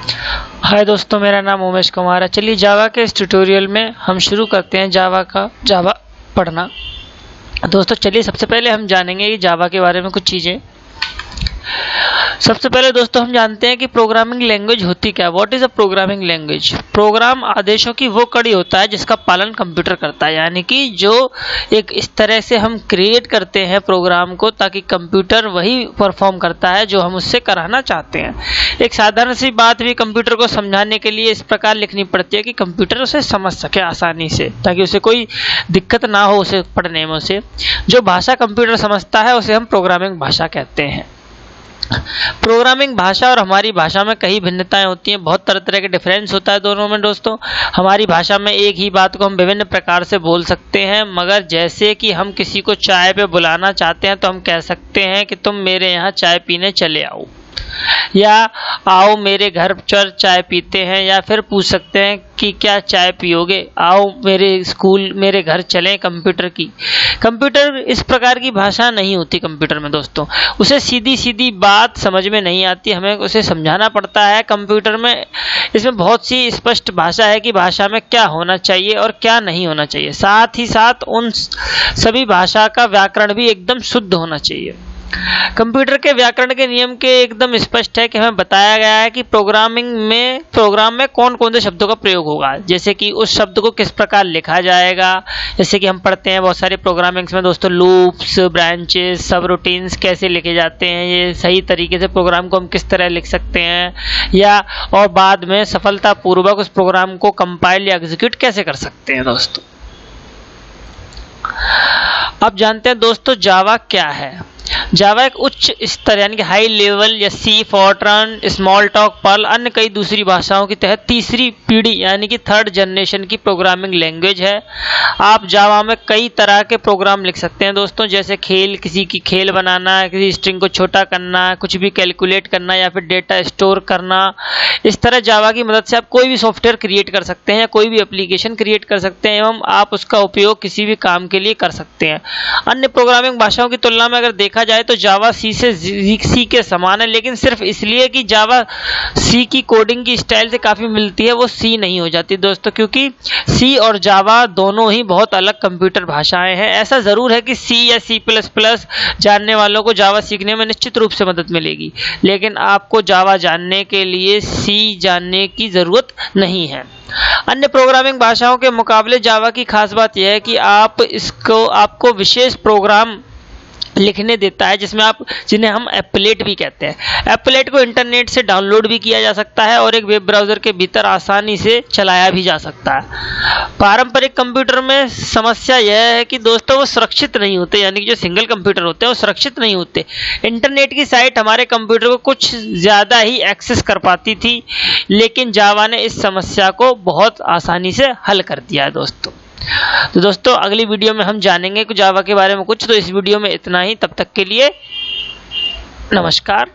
हाय दोस्तों, मेरा नाम उमेश कुमार है। चलिए जावा के इस ट्यूटोरियल में हम शुरू करते हैं जावा पढ़ना। दोस्तों चलिए सबसे पहले हम जानेंगे कि जावा के बारे में कुछ चीज़ें। सबसे पहले दोस्तों हम जानते हैं कि प्रोग्रामिंग लैंग्वेज होती क्या है। What is a programming language? Program आदेशों की वो कड़ी होता है जिसका पालन कंप्यूटर करता है, यानी कि जो एक इस तरह से हम क्रिएट करते हैं प्रोग्राम को ताकि कंप्यूटर वही परफॉर्म करता है जो हम उससे कराना चाहते हैं। एक साधारण सी बात भी कंप्यूटर को समझाने के लिए इस प्रकार लिखनी पड़ती है कि कंप्यूटर उसे समझ सके आसानी से, ताकि उसे कोई दिक्कत ना हो उसे पढ़ने में। उसे जो भाषा कंप्यूटर समझता है उसे हम प्रोग्रामिंग भाषा कहते हैं। प्रोग्रामिंग भाषा और हमारी भाषा में कई भिन्नताएं होती हैं, बहुत तरह के डिफरेंस होता है दोनों में। दोस्तों हमारी भाषा में एक ही बात को हम विभिन्न प्रकार से बोल सकते हैं, मगर जैसे कि हम किसी को चाय पे बुलाना चाहते हैं तो हम कह सकते हैं कि तुम मेरे यहाँ चाय पीने चले आओ, या आओ मेरे घर चल चाय पीते हैं, या फिर पूछ सकते हैं कि क्या चाय पियोगे, आओ मेरे घर चलें। कंप्यूटर इस प्रकार की भाषा नहीं होती कंप्यूटर में। दोस्तों उसे सीधी सीधी बात समझ में नहीं आती, हमें उसे समझाना पड़ता है। कंप्यूटर में इसमें बहुत सी स्पष्ट भाषा है कि भाषा में क्या होना चाहिए और क्या नहीं होना चाहिए। साथ ही साथ उन सभी भाषा का व्याकरण भी एकदम शुद्ध होना चाहिए। कंप्यूटर के व्याकरण के नियम के एकदम स्पष्ट है कि हमें बताया गया है कि प्रोग्राम में कौन कौन से शब्दों का प्रयोग होगा, जैसे कि उस शब्द को किस प्रकार लिखा जाएगा। जैसे कि हम पढ़ते हैं बहुत सारे प्रोग्रामिंग्स में दोस्तों, लूप्स, ब्रांचेस, सब रूटीन्स कैसे लिखे जाते हैं, ये सही तरीके से प्रोग्राम को हम किस तरह लिख सकते हैं, या और बाद में सफलतापूर्वक उस प्रोग्राम को कंपाइल या एग्जीक्यूट कैसे कर सकते हैं। दोस्तों अब जानते हैं दोस्तों जावा क्या है। जावा एक उच्च स्तर यानी कि हाई लेवल या सी, फॉरट्रान, स्मॉल टॉक, पर्ल, अन्य कई दूसरी भाषाओं की तहत तीसरी पीढ़ी यानी कि थर्ड जनरेशन की प्रोग्रामिंग लैंग्वेज है। आप जावा में कई तरह के प्रोग्राम लिख सकते हैं दोस्तों, जैसे किसी की खेल बनाना, किसी स्ट्रिंग को छोटा करना, कुछ भी कैलकुलेट करना, या फिर डेटा स्टोर करना। इस तरह जावा की मदद से आप कोई भी सॉफ्टवेयर क्रिएट कर सकते हैं या कोई भी एप्लीकेशन क्रिएट कर सकते हैं, एवं आप उसका उपयोग किसी भी काम के लिए कर सकते हैं। अन्य प्रोग्रामिंग भाषाओं की तुलना में अगर देखा जाए तो जावा सी के समान है, लेकिन सिर्फ इसलिए कि जावा सी की कोडिंग की स्टाइल से काफी मिलती है वो सी नहीं हो जाती दोस्तों, क्योंकि सी और जावा दोनों ही बहुत अलग कंप्यूटर भाषाएं हैं। ऐसा जरूर है कि सी या C++ जानने वालों को जावा सीखने में निश्चित रूप से मदद मिलेगी, लेकिन आपको जावा जानने के लिए सी जानने की जरूरत नहीं है। अन्य प्रोग्रामिंग भाषाओं के मुकाबले जावा की खास बात यह है कि आपको विशेष प्रोग्राम लिखने देता है जिन्हें हम एप्लेट भी कहते हैं। एप्लेट को इंटरनेट से डाउनलोड भी किया जा सकता है और एक वेब ब्राउज़र के भीतर आसानी से चलाया भी जा सकता है। पारंपरिक कंप्यूटर में समस्या यह है कि दोस्तों वो सुरक्षित नहीं होते, यानी कि जो सिंगल कंप्यूटर होते हैं वो सुरक्षित नहीं होते। इंटरनेट की साइट हमारे कंप्यूटर को कुछ ज़्यादा ही एक्सेस कर पाती थी, लेकिन जावा ने इस समस्या को बहुत आसानी से हल कर दिया है दोस्तों। तो दोस्तों अगली वीडियो में हम जानेंगे जावा के बारे में कुछ। तो इस वीडियो में इतना ही, तब तक के लिए नमस्कार।